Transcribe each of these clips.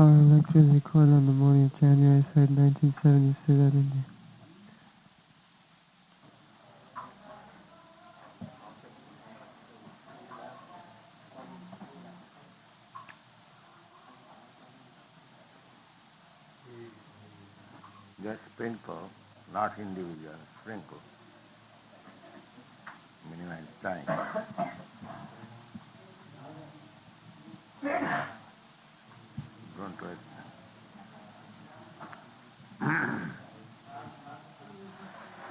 Our lecture is recorded on the morning of January 3rd, 1977. Just sprinkle, not individual, sprinkle. Minimize time. Don't waste time.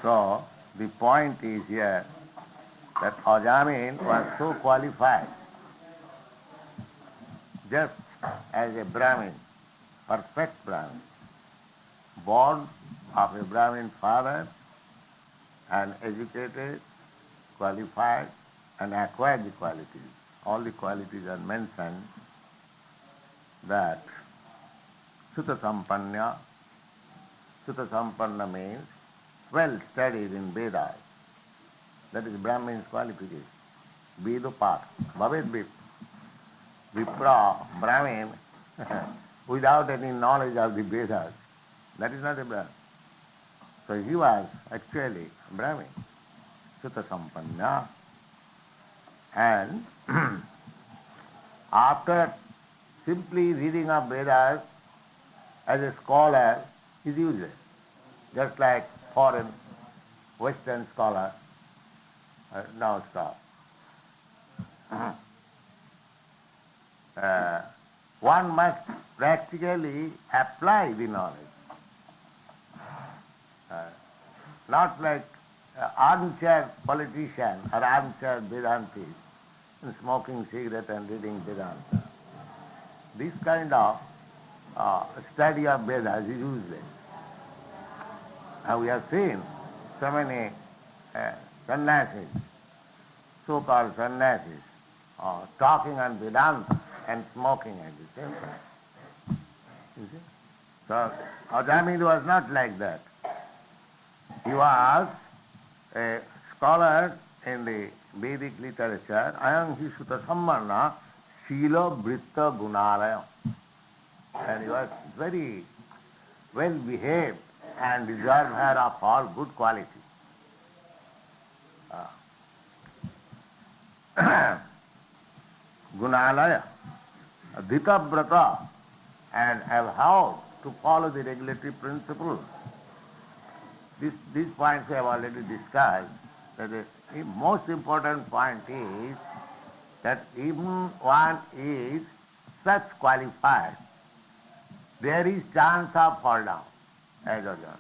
So, the point is here that Ajamil was so qualified, just as a Brahmin, perfect Brahmin, born of a Brahmin father and educated, qualified and acquired the qualities. All the qualities are mentioned that Sutta Sampanna means well studied in Vedas. That is Brahmin's qualification. Vedopat, Bhavet Vipra, Brahmin, without any knowledge of the Vedas, that is not a Brahmin. So he was actually Brahmin, Sutta Sampanna. And after simply reading of Vedas as a scholar is useless, just like foreign Western scholars. Now stop. One must practically apply the knowledge. Not like armchair politician or armchair Vedanti smoking cigarette and reading Vedanta. This kind of study of Vedas is useless. And we have seen so many sannyasis, so-called sannyasis, talking on Vedanta and smoking at the same time. You see? So Ajamil was not like that. He was a scholar in the Vedic literature, Ayam hi Sutta Sammarna Shila Vritta Gunalaya. And he was very well behaved and deserved her of all good quality. Gunalaya, Dhita Brata, and have how to follow the regulatory principles. These points we have already discussed. That the most important point is that even one is such qualified, there is chance of fall down as Ajamil.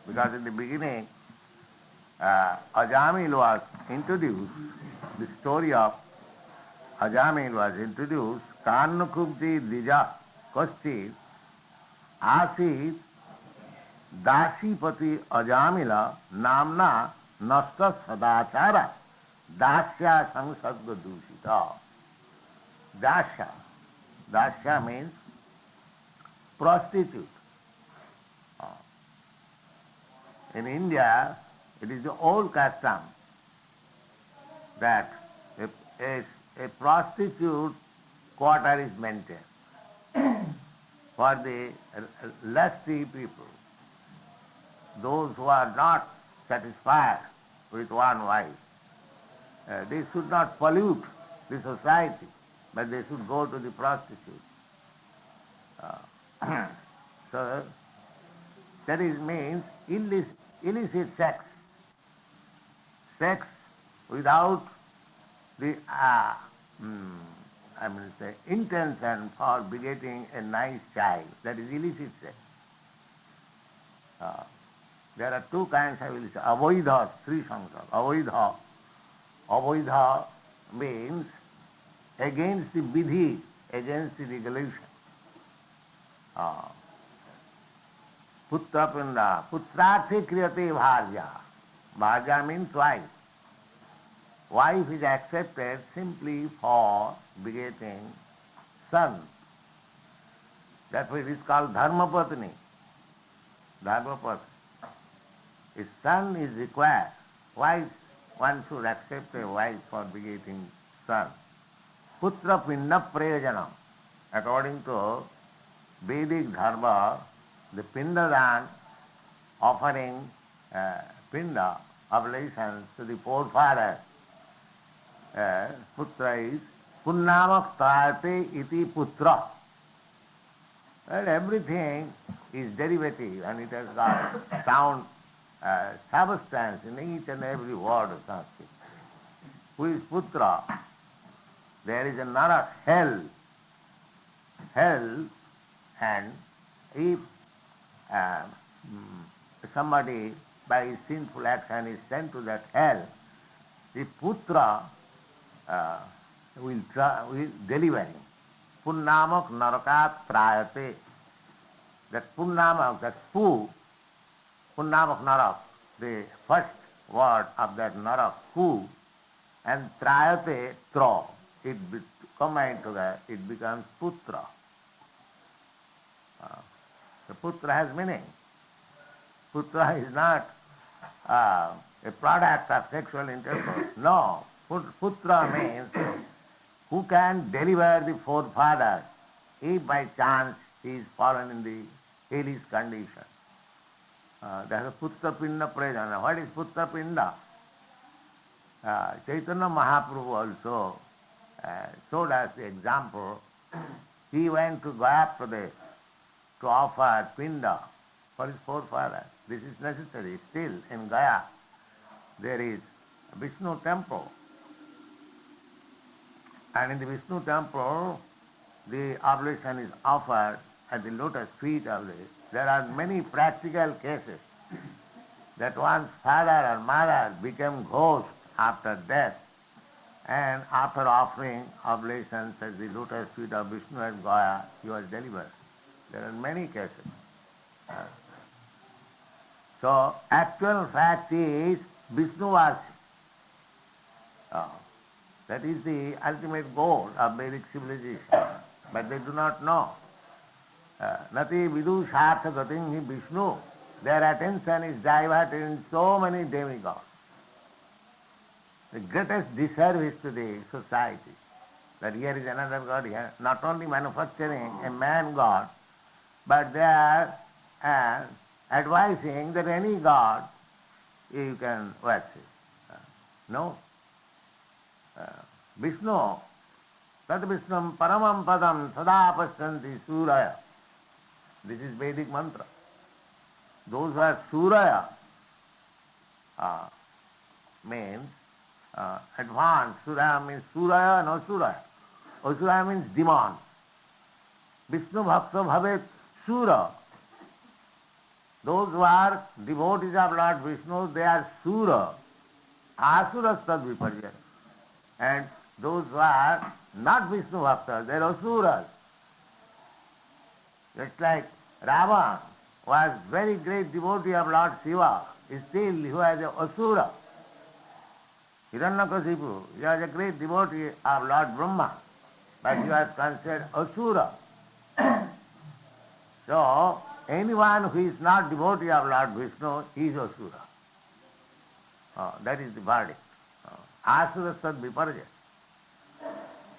Because in the beginning, Ajamil was introduced, the story of Ajamil was introduced, Kannukubdi Dija Kosti Asit Dasipati Ajamila Namna Nasta Sadachara Dasya Samsadga Dushita. Dasya means prostitute. In India, it is the old custom that a prostitute quarter is maintained for the lusty people, those who are not satisfied with one wife. They should not pollute the society, but they should go to the prostitute. So that is means illicit sex. Sex without the intention for begetting a nice child. That is illicit sex. There are two kinds of illicit. Avoidha, Sri Sankar. Avoidha means against the vidhi, against the regulation. Putra Pinda, Putrarthe Kriyate Bharja. Bharja means wife. Wife is accepted simply for begetting son. That's why it is called Dharmapatni. Dharmapatni. If son is required, why one should accept a wife for begetting son? Putra Pinda Prayojanam. according to Vedic dharma, the pindadan, offering pinda, oblations to the forefathers, putra is punnamak trayate iti putra. And everything is derivative and it has got sound substance in each and every word of Sanskrit. Who is putra? There is another hell. Hell, and if somebody by his sinful action is sent to that hell, the putra will deliver him. Punnamak narakat prayate. That punnamak, that punnamak narak, the first word of that narak, pu, and trayate, throw. It combined together, it becomes putra. The putra has meaning. Putra is not a product of sexual intercourse. No. Putra means who can deliver the forefathers if by chance he is fallen in the hellish condition. There is a putra pinda prajana. What is putra pinda? Chaitanya Mahaprabhu also showed us the example. He went to Gaya Pradesh to offer pinda for his forefathers. This is necessary. Still in Gaya there is a Vishnu temple. And in the Vishnu temple the oblation is offered at the lotus feet of this. There are many practical cases that one's father or mother became ghosts after death, and after offering oblations at the lotus feet of Vishnu at Gaya, he was delivered. There are many cases. So, actual fact is Vishnu worship. That is the ultimate goal of Vedic civilization. But they do not know. Nati vidu shartha gatim hi Vishnu. Their attention is diverted in so many demigods. The greatest disservice to the society, that here is another god here, not only manufacturing a man god, but they are advising that any god you can worship. No. Vishnu, Tat Vishnam Paramam Padam Sada Pashyanti Suraya. This is Vedic mantra. Those who are Suraya means advanced. Suraya means Suraya and Asuraya. Asuraya means demon. Vishnu Bhakta Bhavet Sura. Those who are devotees of Lord Vishnu, they are Sura. Asuras Tad Viparya. And those who are not Vishnu Bhaktas, they are Asuras. Just like Ravan was very great devotee of Lord Shiva, still he was an Asura. Hiranyakasipu, he was a great devotee of Lord Brahma, but he was considered Asura. So, anyone who is not devotee of Lord Vishnu is Asura. That is the verdict. Asura Sad Viparja.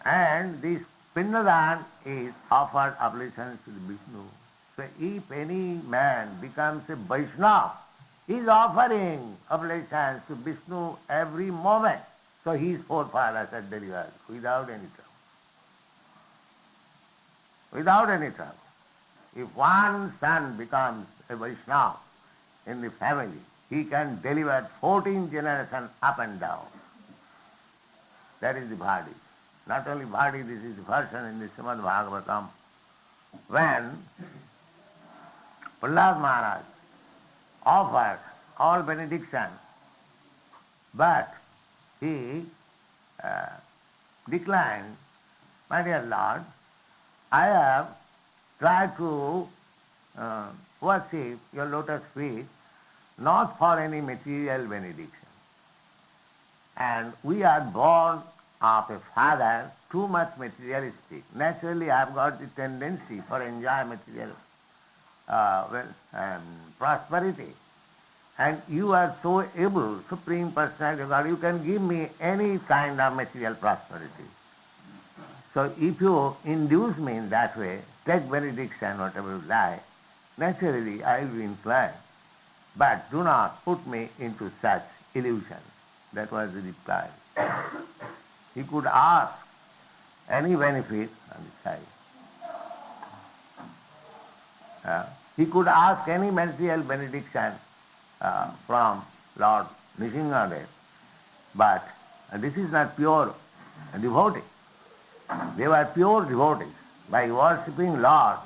And this Pindadan is offered oblations to the Vishnu. So if any man becomes a Vaishnava, he is offering oblations to Vishnu every moment. So his forefathers are delivered without any trouble. Without any trouble. If one son becomes a Vaishnava in the family, he can deliver 14 generations up and down. That is the bhadi. Not only bhadi, this is the version in the Śrīmad Bhāgavatam. When Prahlād Maharaj offered all benediction, but he declined, my dear Lord, I have tried to worship your lotus feet not for any material benediction. And we are born of a father too much materialistic. Naturally, I have got the tendency for enjoy material prosperity. And you are so able, Supreme Personality of God, you can give me any kind of material prosperity. So if you induce me in that way, take benediction, whatever you like, naturally I will be inclined. But do not put me into such illusions. That was the reply. He could ask any benefit on the side. He could ask any material benediction from Lord Nrsimhadev, but this is not pure devotee. They were pure devotees. By worshipping Lord,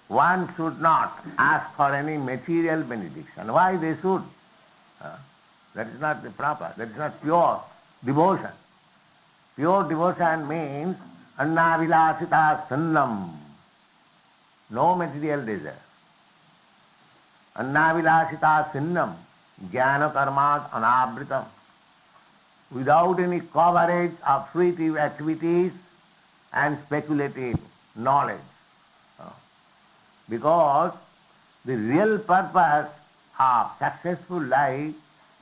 one should not ask for any material benediction. Why they should? That is not the proper, that is not pure devotion. Pure devotion means annavilasita sannam, no material desire. Annavilasita sinnam, jnana karmat anavritam, without any coverage of fruitive activities and speculative knowledge. Because the real purpose of successful life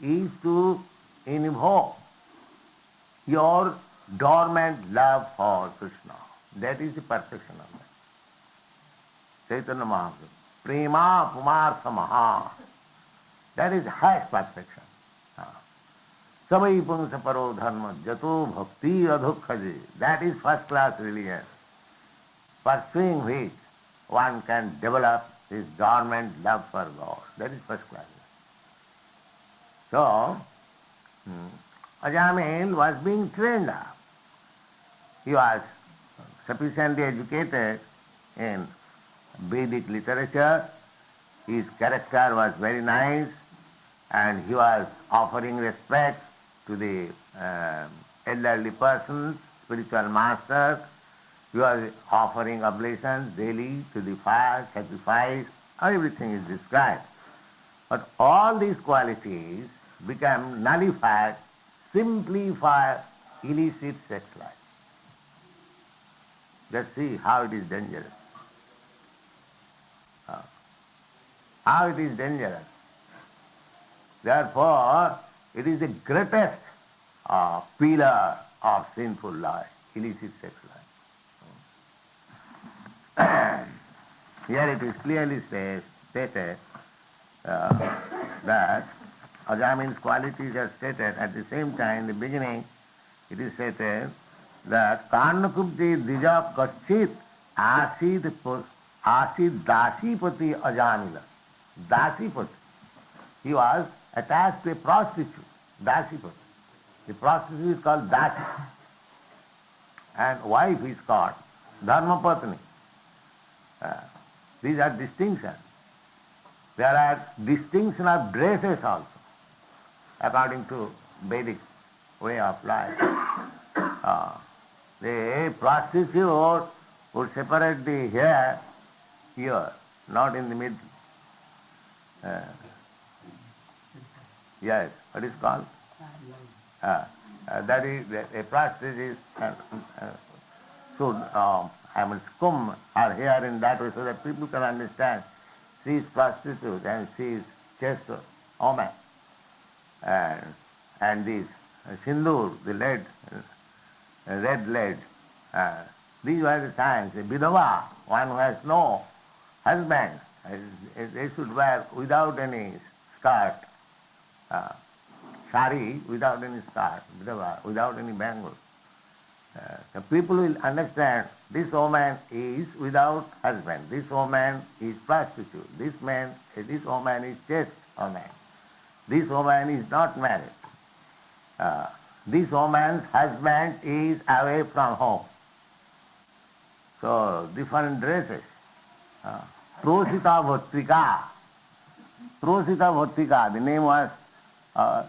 is to invoke your dormant love for Krishna. That is the perfection of life. Chaitanya Mahaprabhu. Prema Pumartha Maha. That is highest perfection. Savai Pungsa Paro Dharma Jato Bhakti Adhukhaji. That is first class religion, pursuing which one can develop his dormant love for God. That is first class. So, Ajamil was being trained up. He was sufficiently educated in Vedic literature. His character was very nice, and he was offering respect to the elderly persons, spiritual masters. He was offering oblations daily to the fire, sacrifice. Everything is described. But all these qualities become nullified simply for illicit sex life. Just see how it is dangerous. How it is dangerous. Therefore, it is the greatest pillar of sinful life, illicit sex life. Here it is clearly stated that Ajamin's qualities are stated. At the same time, in the beginning, it is stated that Karnakubdi Dija Kachit Asid Dasipati Ajamila. Dasipati. He was attached to a prostitute, Dasipati. The prostitute is called Dasi. And wife is called Dharmapatni. These are distinctions. There are distinction of dresses also, according to Vedic way of life. The prostitute would separate the hair here, not in the middle. Yes, what is called? That is, a prostitute should comb her hair in that way so that people can understand she is prostitute and she is chaste woman. And this sindoor, the lead, red lead, these were the signs. A vidava, one who has no husband, they should wear without any skirt, sari without any skirt, vidava, without any bangle. The people will understand this woman is without husband, this woman is prostitute, this woman is chaste woman, this woman is not married, this woman's husband is away from home. So different dresses. Prosita Bhattika. Prosita Bhattika, the name was a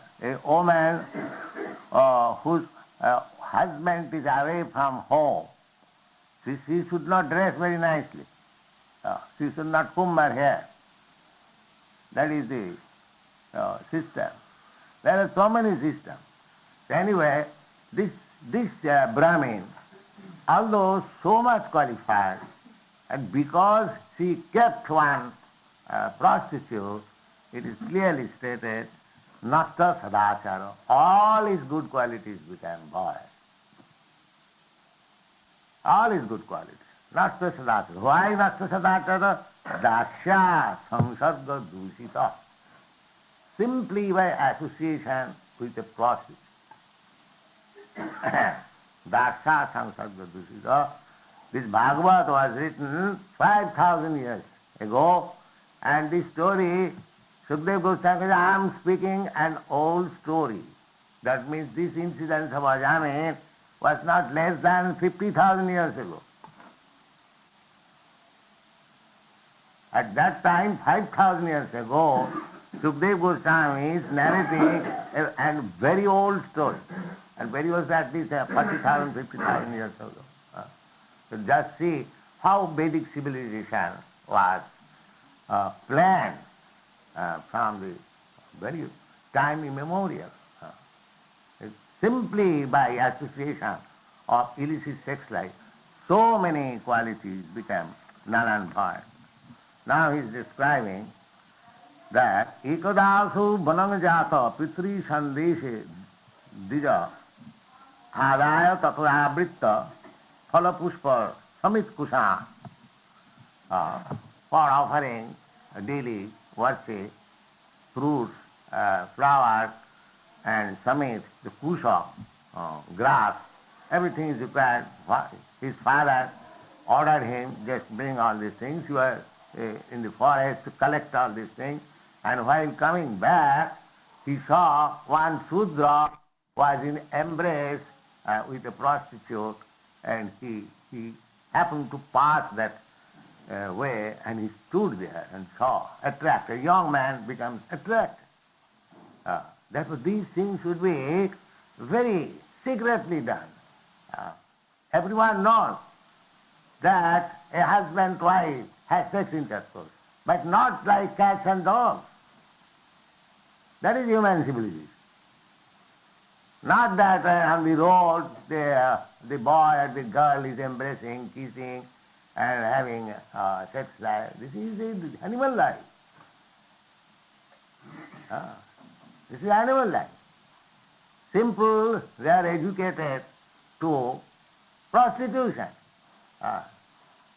woman whose husband is away from home. She should not dress very nicely. She should not comb her hair. That is the system. There are so many systems. Anyway, this Brahmin, although so much qualified, and because she kept one prostitute, it is clearly stated, Nasta Sadachara, all his good qualities became void. All is good qualities. Nasta sadachara. Why nasta sadachara? Dasya samsarga dusita. Simply by association with a prostitute. Dasya samsarga dusita. This Bhāgavatam was written 5,000 years ago, and this story, Sukadeva Goswami says, I am speaking an old story. That means this incident of Ajami was not less than 50,000 years ago. At that time, 5,000 years ago, Sukadeva Goswami is narrating a very old story. And very old, at least 40,000, 50,000 years ago. So just see how Vedic civilization was planned from the very time immemorial. Simply by association of illicit sex life, so many qualities became null and void. Now he is describing that ekadasu banangjata pitri sandeshe dija adaya tatvavritta phala samit kusa for offering daily worship, fruits, flowers, and samit, the kusha, grass, everything is required. His father ordered him, just bring all these things. You are in the forest to collect all these things. And while coming back, he saw one Shudra was in embrace with a prostitute, and he happened to pass that way, and he stood there and saw, attracted. A young man becomes attracted. Therefore, these things should be very secretly done. Everyone knows that a husband wife has sex intercourse, but not like cats and dogs. That is human civilization. Not that on the road the boy or the girl is embracing, kissing, and having sex life. This is the animal life. This is animal life. Simple, they are educated to prostitution. Now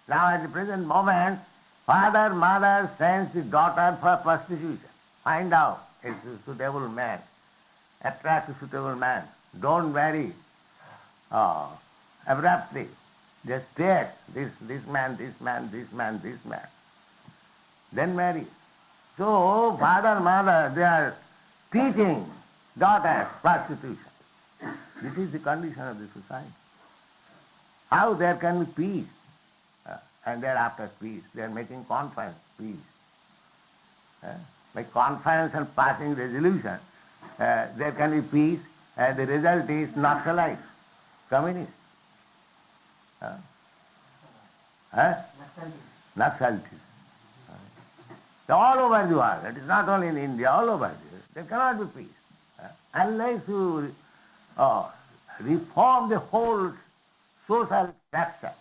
at the present moment, father, mother sends the daughter for prostitution. Find out a suitable man. Attract a suitable man. Don't marry abruptly. Just take this man, this man, this man, this man. Then marry. So father, mother, they are teaching daughters prostitution. This is the condition of the society. How there can be peace? And thereafter peace. They are making conference, peace. By conference and passing resolution, there can be peace, and the result is Naxalites, communists. Naxalites. So all over the world, it is not only in India, all over the world, there cannot be peace. Unless you reform the whole social structure,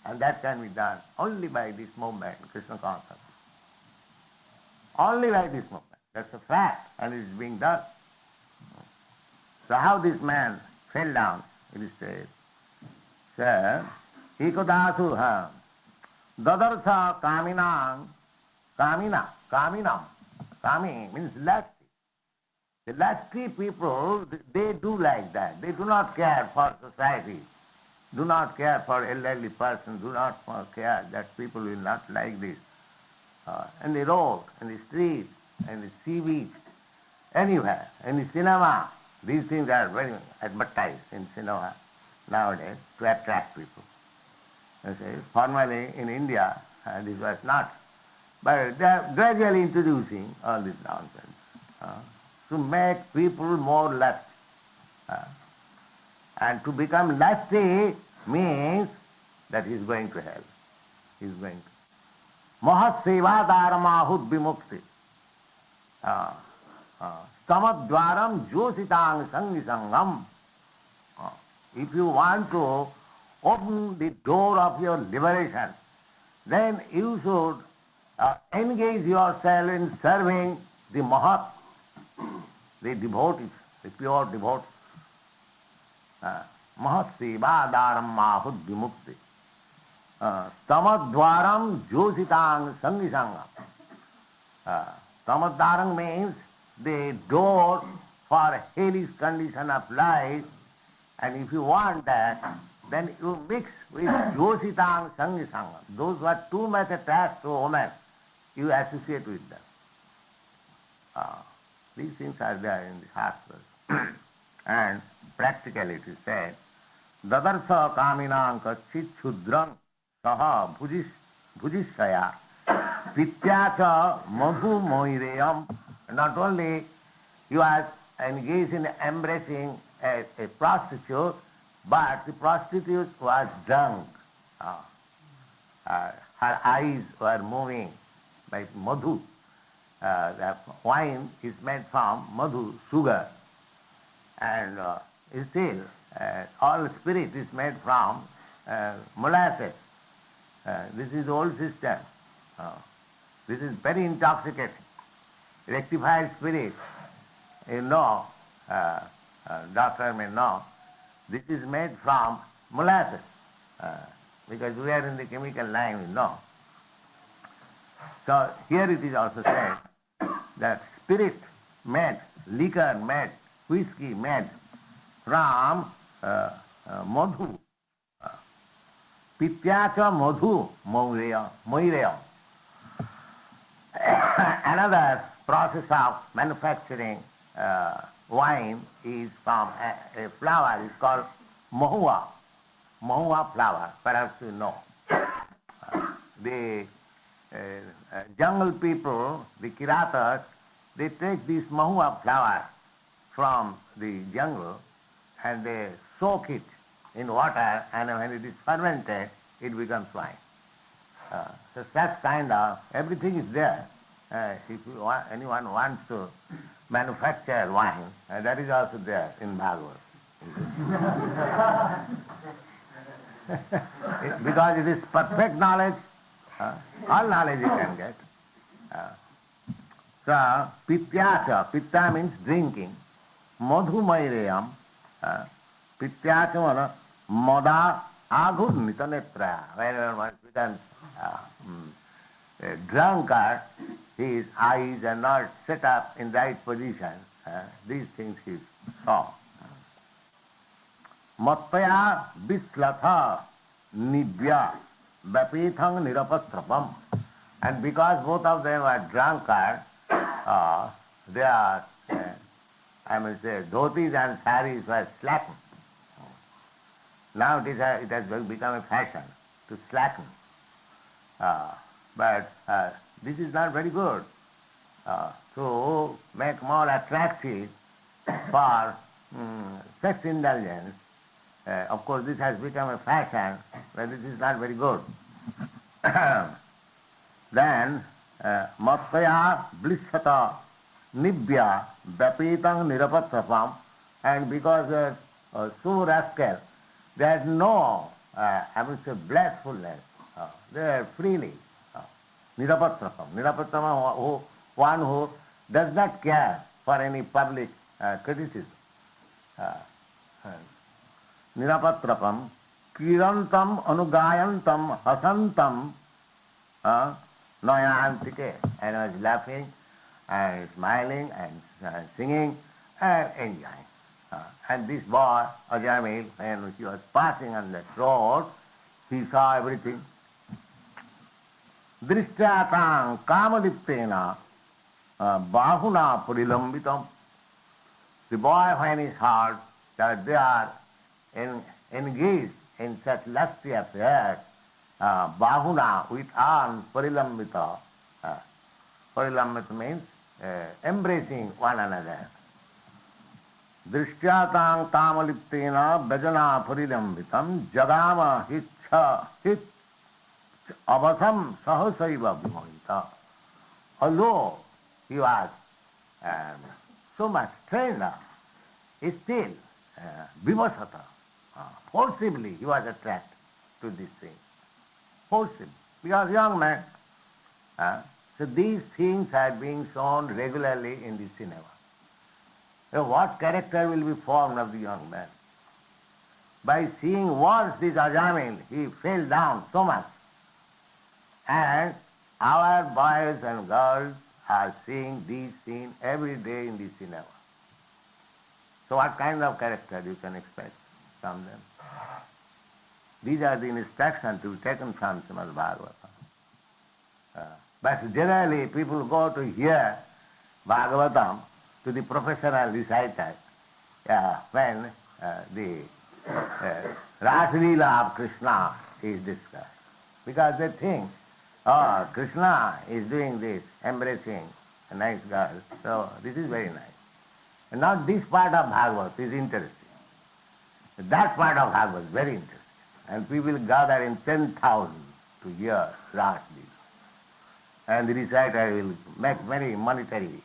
and that can be done only by this movement, Krishna consciousness. Only by this movement. That's a fact, and it is being done. So how this man fell down, it is said. Sir, Ikodasu Dadarsa Kaminam. Kami means lusty. The lusty people, they do like that. They do not care for society, do not care for elderly person, do not care that people will not like this. In the road, in the street, in the sea beach, anywhere, in the cinema, these things are very advertised in cinema nowadays to attract people. Formerly in India, this was not, but they are gradually introducing all this nonsense to make people more lusty. And to become lusty means that he is going to hell. He is going to. Mahat sevadaramahud vimukti. Stamadwaram jositang sangisangam. If you want to open the door of your liberation, then you should engage yourself in serving the Mahat, the devotees, the pure devotees. Mahat sevadaram mahud vimukti. Tamadvaram jositang sangisangam. Tamadvaram means the door for hellish condition of life, and if you want that, then you mix with jositang sangisangam. Those who are too much attached to women, you associate with them. These things are there in the Shastras. And practically it is said, Dadarsa kaminam kachit chudram saha bhujishaya pityacha madhu moireyam. Not only you are engaged in embracing a prostitute, but the prostitute was drunk. Her eyes were moving like madhu. The wine is made from madhu, sugar, and still all spirit is made from molasses. This is the old system. This is very intoxicating. Rectified spirit, you know, doctor may know, this is made from molasses, because we are in the chemical line, we know. So here it is also said that spirit made, liquor made, whiskey made from madhu. Pityacha madhu moireya. Another process of manufacturing wine is from a flower, it's called mahua. Mahua flower, perhaps you know. The jungle people, the Kiratas, they take this mahua flower from the jungle and they soak it in water, and when it is fermented, it becomes wine. So such kind of, everything is there. If anyone wants to manufacture wine, that is also there in Bhagavatam. Because it is perfect knowledge, all knowledge you can get. So, pityacha, pitta means drinking. Madhu maireyam, pityacha mana, mada aghur nitanetra. Whenever one becomes a drunkard, his eyes are not set up in right position. These things he saw. Mattaya vislatha nibya vapethang nirapastrapam. And because both of them are drunkards, they are, I must say, dhotis and saris were slackened. Now it has become a fashion to slacken. But this is not very good. To make more attractive for sex indulgence, of course this has become a fashion, but this is not very good. Then, mattaya blissata nibya vapetang nirapatrapam, and because so rascal, they had no, I would say, blissfulness. They are freely. Nirapatrapam. Nirapatrapam, one who does not care for any public criticism. Nirapatrapam, kirantam anugayantam hasantam noyantike. And I was laughing and smiling and singing and enjoying. And this boy, Ajamil, when he was passing on the road, he saw everything. Drishyatang kamadiptena bahuna purilambitam. The boy, when he heard that they are engaged in such lusty affairs, bahuna, with arms, parilambita. Parilambita means embracing one another. Drishyatang kamaliptena bhajana parilambitam jagama hitcha hit avasam sahasaiva vimohita. Although he was so much trained up, still vimashata, forcibly he was attracted to this thing. Forcibly. Because young man, so these things are being shown regularly in the cinema. So what character will be formed of the young man? by seeing once this Ajamil, he fell down so much. And our boys and girls are seeing this scene every day in the cinema. So what kind of character you can expect from them? These are the instructions to be taken from Śrīmad Bhāgavatam. But generally people go to hear Bhāgavatam to the professional reciter when the Rasalila of Krishna is discussed. Because they think, oh, Krishna is doing this, embracing a nice girl, so this is very nice. And now this part of Bhagavad is interesting. That part of Bhagavad is very interesting. And people gather in 10,000 to hear Rasalila. And the reciter will make very monetary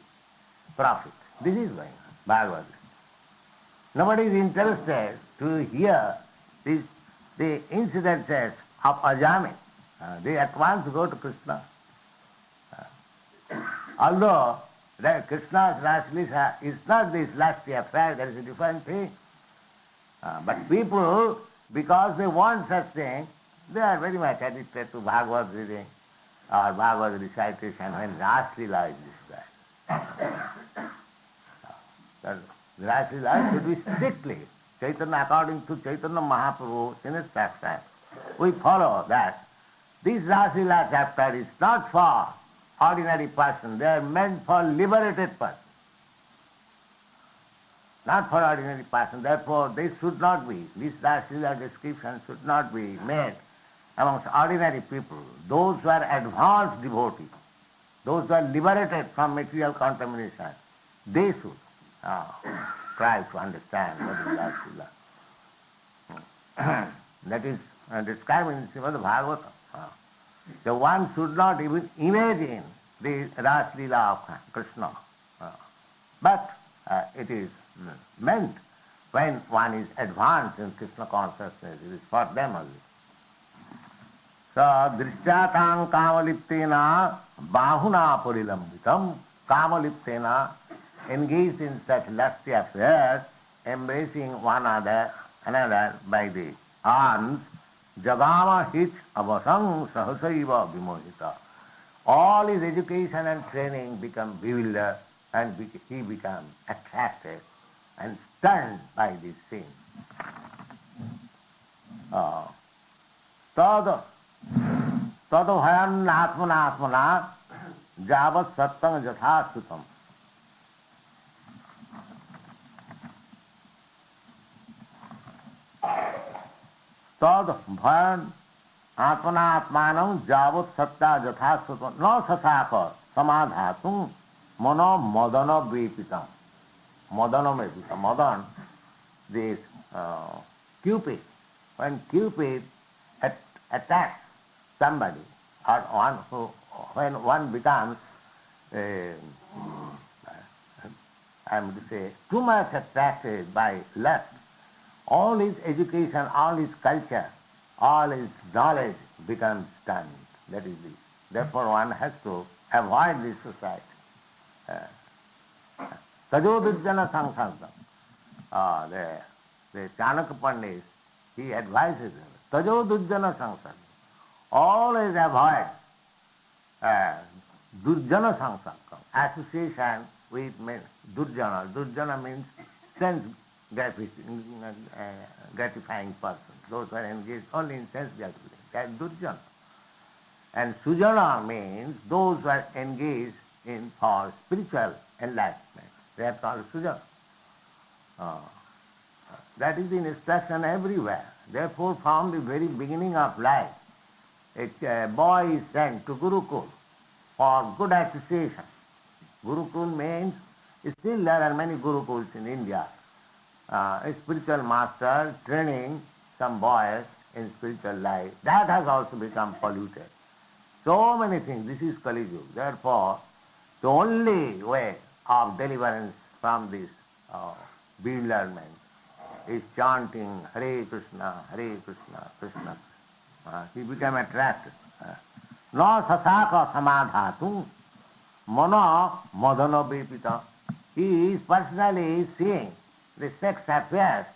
profit. This is going on, Bhagavad. Nobody is interested to hear the incidences of Ajami. They at once go to Krishna. Although Krishna's Rasalila is not this lusty affair, that is a different thing. But people, because they want such thing, they are very much addicted to Bhagavad reading or Bhagavad recitation when Rasalila is described. The Rasalila should be strictly, Chaitanya, according to Chaitanya Mahaprabhu in his chapter. We follow that this Rasalila chapter is not for ordinary person, they are meant for liberated person. Not for ordinary person, therefore they should not be, this Rasalila description should not be made amongst ordinary people, those who are advanced devotees, those who are liberated from material contamination, they should try to understand what is Rasalila. That is described in Śrīmad Bhāgavatam. So one should not even imagine the Rasalila of Krishna. But it is meant when one is advanced in Krishna consciousness, it is for them only. So, drishyātāṁ kāmaliptena bahuna parilambitam, kāmaliptena, engaged in such lusty affairs, embracing one another by the arms, jagama hit avasang sahasaiva vimohita. All his education and training become bewildered and he becomes attracted and stunned by this scene. Tadabhayan atmana javat sattang jatha sutam. Tadabhayan atmanam javat satta jatha sutam na sasaka samadhatum mano madana vipitam. Madana vipitam. Madan, this Cupid. When Cupid attacks somebody, or when one becomes, I am to say, too much attracted by lust, all his education, all his culture, all his knowledge becomes stunned. That is it. Therefore one has to avoid this society. Tajodujjana sangsargam. The Chanakya Pandit, he advises him, Tajodujjana sangsargam. Always avoid Durjana sangsargam, association with men. Durjana. Durjana means sense gratifying person. Those who are engaged only in sense gratification. That is Durjana. And Sujana means those who are engaged in for spiritual enlightenment. They are called Sujana. That is the instruction everywhere. Therefore, from the very beginning of life, a boy is sent to Gurukul for good association. Gurukul means, still there are many Gurukuls in India. A spiritual master training some boys in spiritual life. That has also become polluted. So many things. This is Kali Yuga. Therefore, the only way of deliverance from this bewilderment is chanting Hare Krishna, Krishna. He became attracted. No sasaka samadhatu, mano madana vipita. He is personally seeing the sex affairs,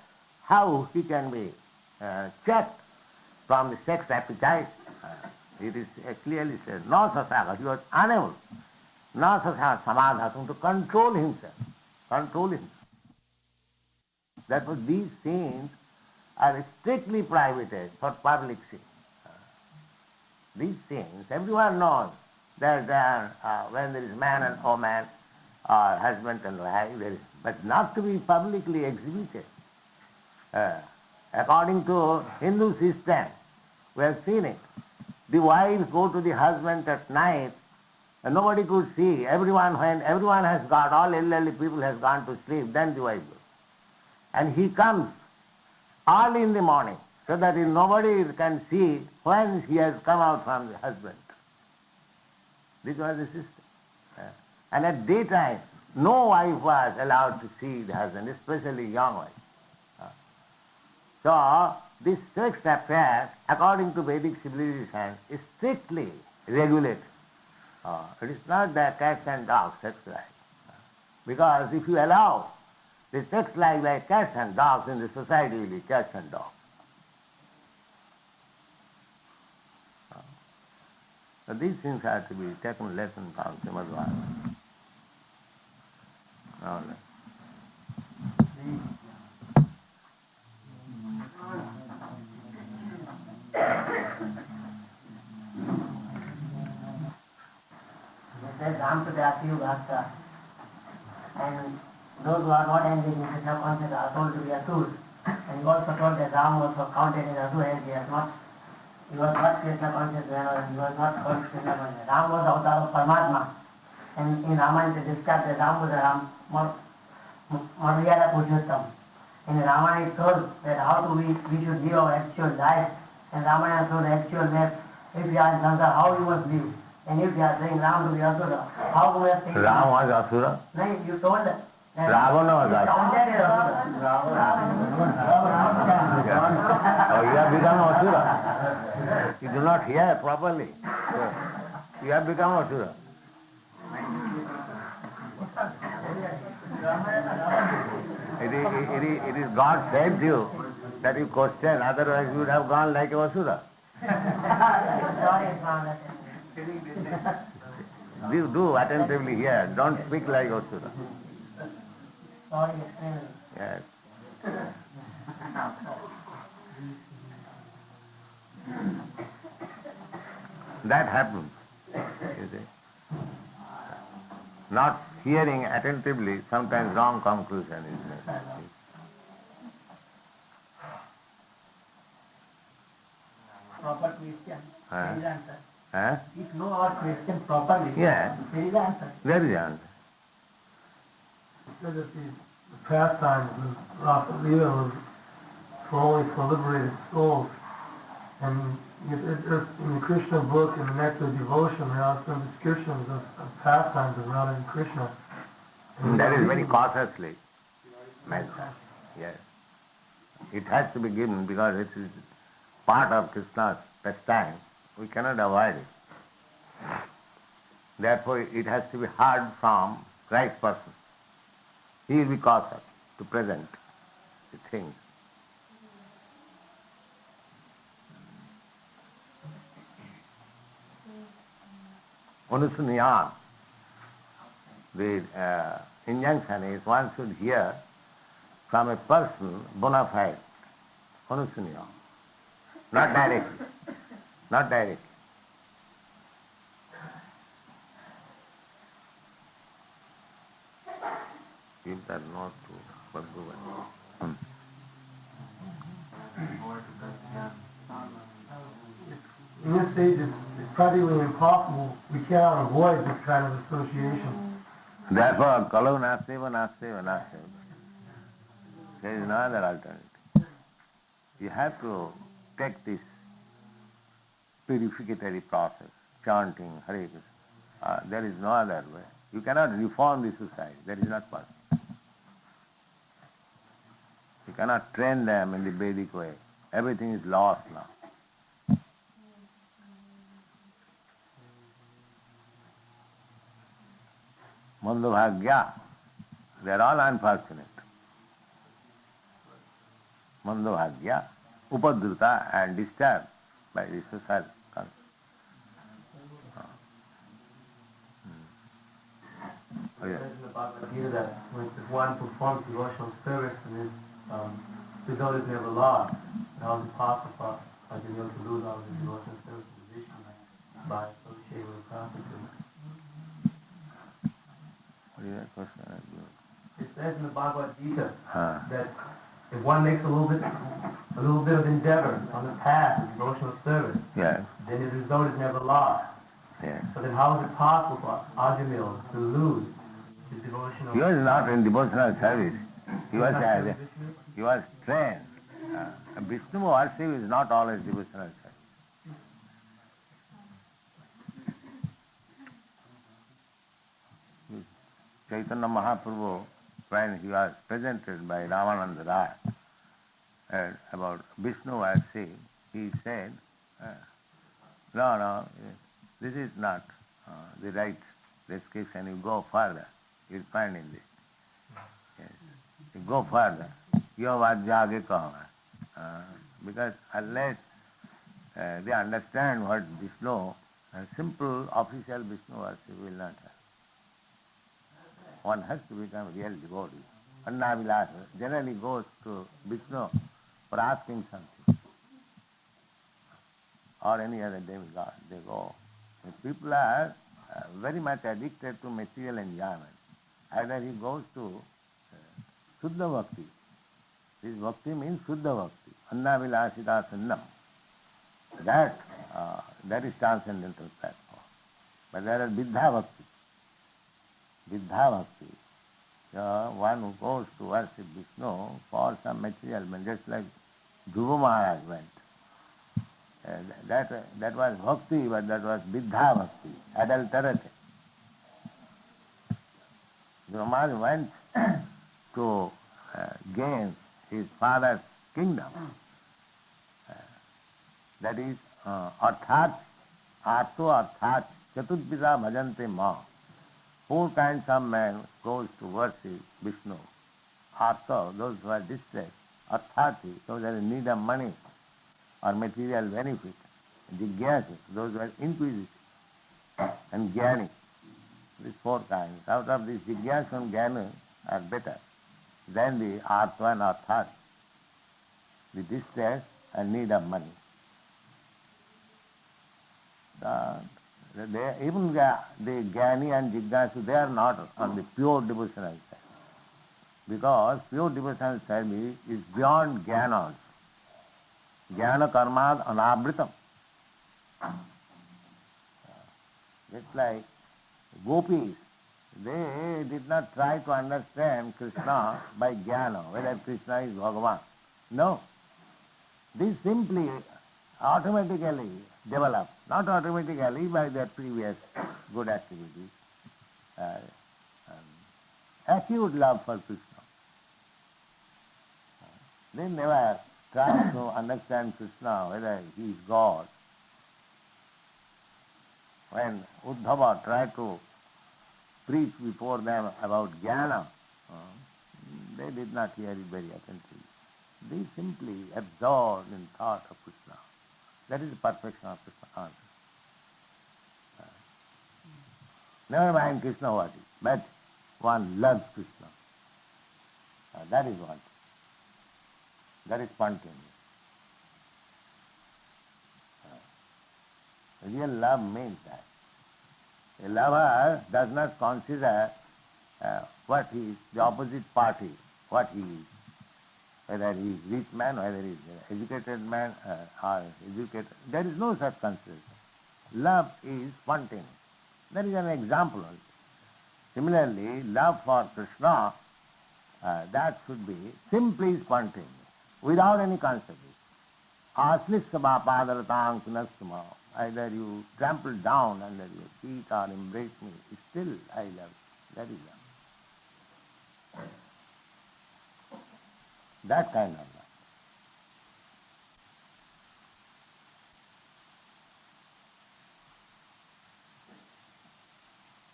how he can be checked from the sex appetite. It is clearly said, no sasaka, he was unable, no sasaka samadhatum, to control himself. Control himself. Therefore these sins are strictly prohibited for public sin. These sins, everyone knows that when there is man and woman, or husband and wife, but not to be publicly exhibited. According to Hindu system, we have seen it. The wives go to the husband at night, and nobody could see. When everyone has got, all elderly people has gone to sleep, then the wife goes. And he comes early in the morning, so that nobody can see when he has come out from the husband. This was the system. And at daytime, no wife was allowed to see the husband, especially young wife. So, this sex affair, according to Vedic civilization, is strictly regulated. It is not the cats and dogs sex life. Because if you allow the sex life like cats and dogs in the society, will be cats and dogs. So these things have to be taken lesson from Śrīmad Bhāgavatam. All right. Ram to the Asiyu Bhakta, and those who are not engaged in Krishna consciousness are told to be Asurs. And he also told that Ram was counted as Asur, and he was not Krishna conscious, he was not called Krishna conscious. Ram was the avatar of Paramatma, and in Ramayana it is described that Ram was a Maryada Purushottam. In Ramayana it told that how we should live our actual life, and Ramayana told the actual life. If you are in Sansar, how you must live. And if you are saying Ram to be Asura, how we are saying Ram was Asura? No, you told that. Ravana was Asura. Oh, you have become Asura. You do not hear properly. So, you have become Asura. It is God saved you that you question, otherwise you would have gone like a Asura. You do attentively hear, don't speak like Asura. Sorry, Yes. That happens, you see. Not hearing attentively, sometimes wrong conclusion is made. proper question. There is answer. If know our question properly, Yeah. there is answer. There is answer. Because if the pastimes of Rasa Leela was for only for liberated souls, and in the Krishna book, in the Nectar of Devotion, there are some descriptions of pastimes of Radha and Krishna. And that is very cautiously mentioned. Yes. It has to be given because it is part of Krishna's pastime. We cannot avoid it. Therefore, it has to be heard from right person. He will be cautious to present the things. Anusunyan, the injunction is one should hear from a person bona fide, anusunyan, not directly, not directly. Give that note to Adubhai. In this stage, it's practically impossible. We cannot avoid this kind of association. Therefore, kalau naseva, naseva, naseva. There is no other alternative. You have to take this purificatory process, chanting, Hare Krishna. There is no other way. You cannot reform the society. That is not possible. You cannot train them in the Vedic way. Everything is lost now. Mandabhagya, they are all unfortunate. Mandabhagya. upadruta and disturbed by the social concept. Oh, yeah. It says in the Bhagavad Gita that if one performs devotional service and his result is never lost, how is it possible for Arjuna to lose all his devotional service position by associating with prostitutes? What is that question? It says in the Bhagavad Gita that if one makes a little bit of endeavor on the path of devotional service, Yes. then his result is never lost. Yes. So then how is it possible for Arjuna to lose his devotional He was not in devotional service. He was trained. Vishnu worship is not always devotional service. Chaitanya Mahaprabhu, when he was presented by Ramananda Rai about Vishnu worship, he said, no, this is not the right description. You go further. You'll find in this. Yes. You go further. Because unless they understand what Vishnu, simple official Vishnu worship will not have. One has to become real devotee. Annavilasa generally goes to Vishnu for asking something, or any other demigod. They go. If people are very much addicted to material enjoyment, either he goes to Shuddha Bhakti. This Bhakti means Shuddha Bhakti. Annavilasita Sannam. That is transcendental platform. But there is Viddha Bhakti. Viddha Bhakti. One who goes to worship Vishnu for some material, just like Dhruva Maharaj went. That was Bhakti, but that was Viddha Bhakti, adulterated. Dhruva Maharaj went to gain his father's kingdom. That is, arthat, arto arthat, chatudvida bhajante ma. 4 kinds of men goes to worship Vishnu. Artha, those who are distressed. Arthati, those who are in need of money or material benefit. Jigyasa, those who are inquisitive. And Jnani, these 4 kinds. Out of these Jigyasa and Jnana are better than the Artha and Arthat, the distress and need of money. Even the Jnani and Jignasu, they are not on the pure devotional side. Because pure devotional service is beyond Jnana also. Jnana karmad anavritam. Just like gopis, they did not try to understand Krishna by Jnana, whether Krishna is Bhagavan. No. They simply automatically develop, not automatically by their previous good activities, acute love for Krishna. They never try to understand Krishna, whether he is God. When Uddhava tried to preach before them about Jnana, they did not hear it very attentively. They simply absorbed in thought of Krishna. That is the perfection of Krishna consciousness. Never mind Krishna what is, but one loves Krishna. That is what. That is spontaneous. Real love means that. A lover does not consider what he is, the opposite party, what he is. Whether he is rich man, whether he is educated man or educated. There is no such consideration. Love is spontaneous. That is an example also. Similarly, love for Krishna, that should be simply spontaneous, without any consideration. Aslisya padarataṁ kunasthama. Either you trample down under your feet or embrace me, still I love you. That is love. That kind of love.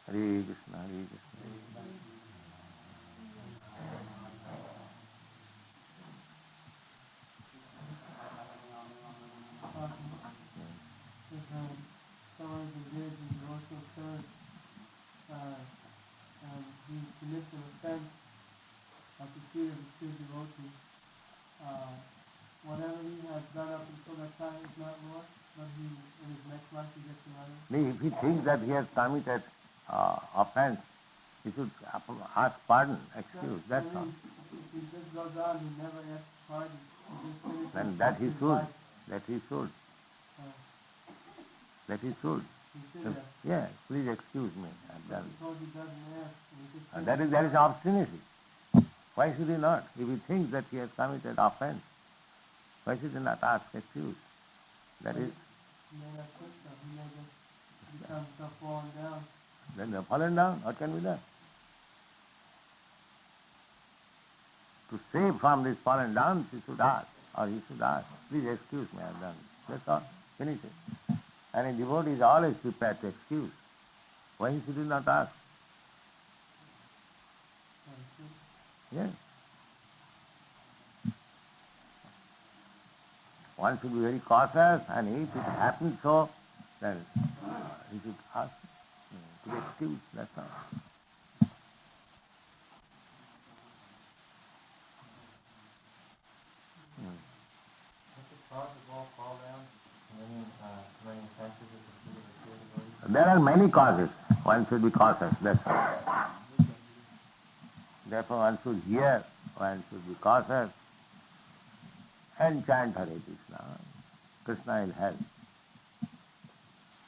Hare Krishna, Hare Krishna. If he thinks that he has committed offense, he should ask pardon, excuse, that's all. He just goes on, he never asks pardon. And that he should. That he should. That he should. Yes, please excuse me. I've done. That is obstinacy. Why should he not? If he thinks that he has committed offense, why should he not ask excuse? That is. Then they have fallen down. What can be done? To save from this fallen down, she should ask, or he should ask, please excuse me, I have done. That's all. Finish it. And a devotee is always prepared to excuse. Why should he not ask? Yes. One should be very cautious, and if it happens so, then he should ask to be excused, that's all. There are many causes. One should be cautious, that's all. Therefore one should hear, one should be cautious, and chant Hare Krishna. Krishna will help.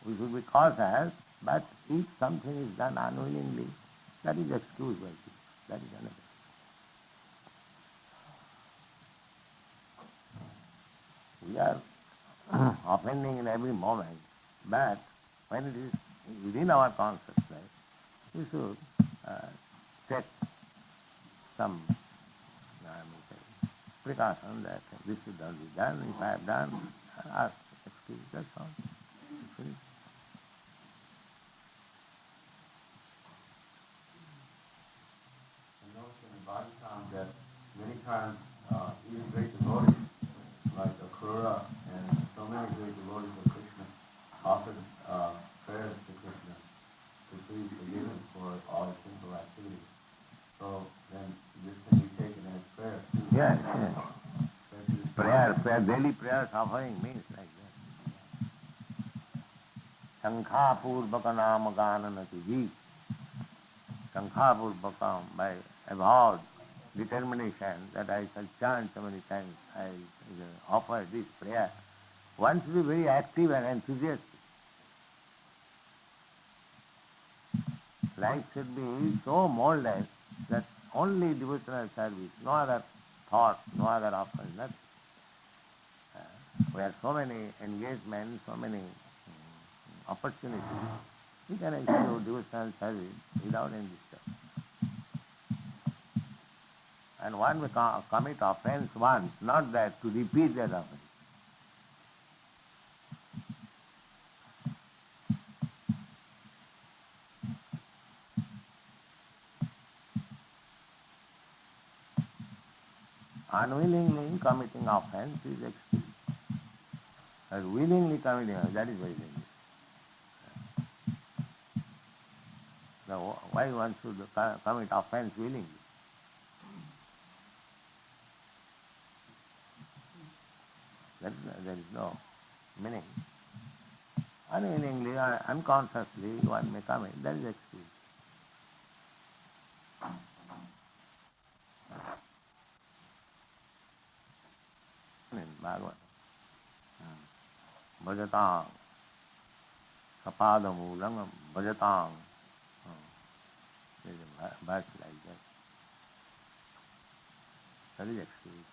We should be cautious, but if something is done unwillingly, that is excused by people. That is another. We are offending in every moment, but when it is within our consciousness, we should take some precaution that this should not be done. If I have done, ask excuse, that's all. You notice in the Bhāgavatam that many times even great devotees like Akrura and so many great devotees of Krishna offered prayers to Krishna to please forgive him for all his sinful activities. So then this can be taken as prayer too. Yes, yes. Prayer, daily prayers offering means like that. Shankha purvaka nama gananati ji. Shankha purvakam, by avowed determination that I shall chant so many times, I offer this prayer. One should be very active and enthusiastic. Life should be so molded that only devotional service, no other thought, no other offering, nothing. We have so many engagements, so many opportunities. We can actually do devotional service without any disturbance. And one may commit offense once, not that to repeat that offense. Unwillingly committing offense is excused. But willingly committing offense, that is very dangerous. Now, why one should commit offense willingly? There is no meaning. Unwillingly, unconsciously, one may commit, that is excused. In Bhāgavatam, bhajatāṁ, sapadamūlaṁ bhajatāṁ. There is a verse like that. That is excused.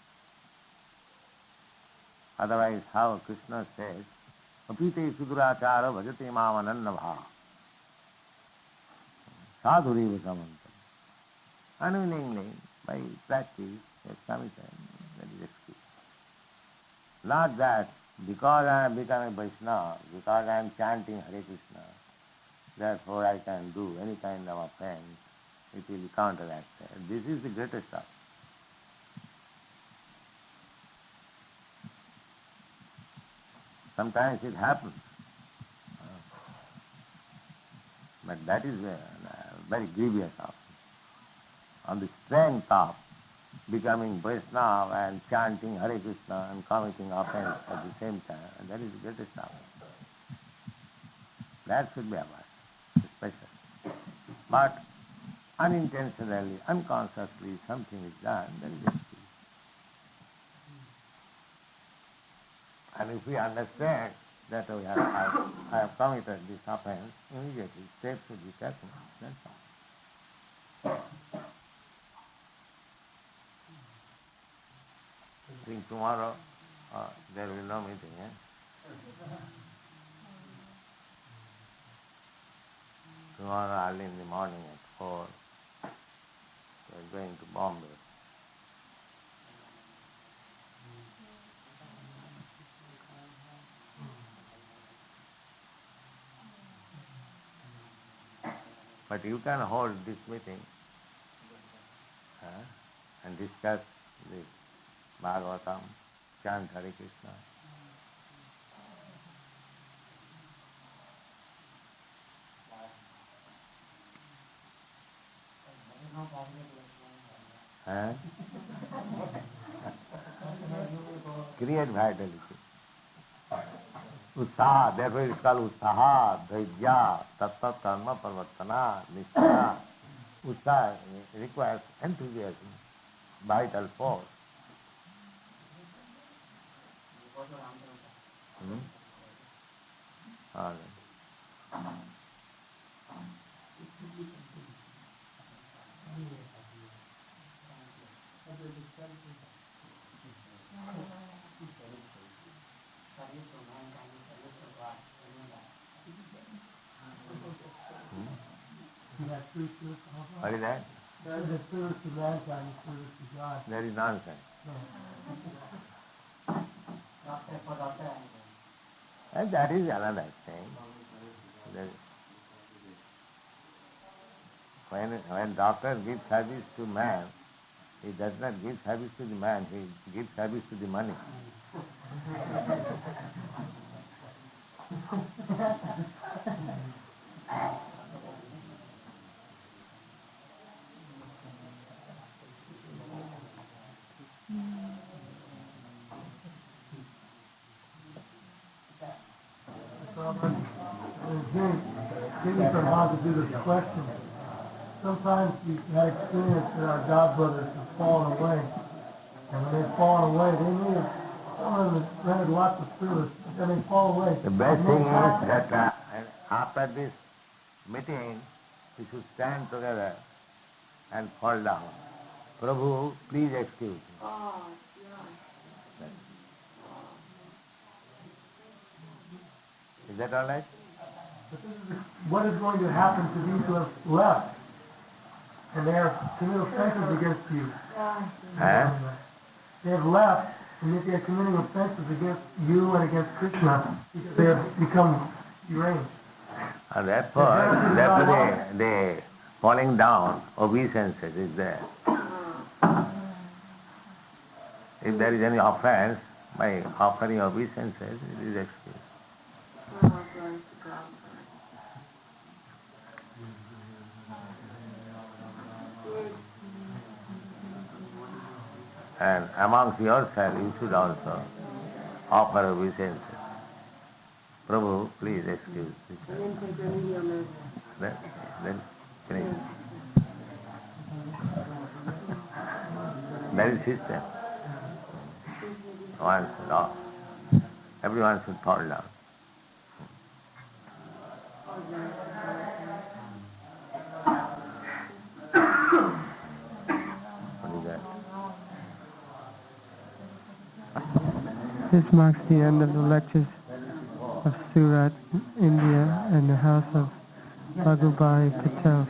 Otherwise, how Krishna says, apite sudurāchāra bhajate māṁ anannabhā. Sadhuriva samanta. Unwillingly, by practice, has committed, that is excused. Not that because I am becoming Vaishnava, because I am chanting Hare Krishna, therefore I can do any kind of offense, it will be counteracted. This is the greatest stuff. Sometimes it happens, but that is very grievous offense. On the strength of becoming Vaishnava and chanting Hare Krishna and committing offense at the same time, and that is the greatest offense. that should be avoided, especially. But unintentionally, unconsciously something is done, then it is free. And if we understand that I have committed this offense, immediately steps should be taken. That's all. I think tomorrow there will be no meeting, Tomorrow early in the morning at 4, we are going to Bombay. But you can hold this meeting and discuss the Bhāgavatam, chant Hare Krishna. Create vitality. Utsaha, therefore it is called Utsaha, Dhairya, Tattva Karma Parvartana, Nishtha. Utsaha requires enthusiasm, vital force. All right. What is that? There is a service to mankind and service to God. That is nonsense. And that is another thing. When doctor gives service to man, he does not give service to the man, he gives service to the money. Getting from how to do this question. Sometimes you had experience that our God brothers have fallen away. And when they've fallen away, they may have, some of them have rendered lots of service, but then they fall away. The best thing is that after this meeting, we should stand together and fall down. Prabhu, please excuse me. Is that all right? But this is what is going to happen to these who have left, and they have committed offenses against you. They have left, and yet they are committing offenses against you and against Krishna because they have become deranged. And therefore the falling down obeisances is there. If there is any offense, by offering obeisances, it is excused. And amongst yourself, you should also offer obeisances. Prabhu, please excuse me. Then finish. That is system. One should offer. Everyone should fall down. What is that? This marks the end of the lectures of Surat, India, and the house of Adubhai Patel.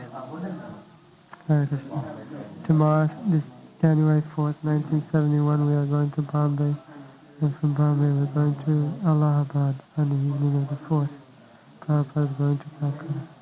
Hare Krishna. Tomorrow, this January 4th, 1971, we are going to Bombay, and from Bombay we're going to Allahabad on the evening of the 4th. Prabhupada is going to Calcutta.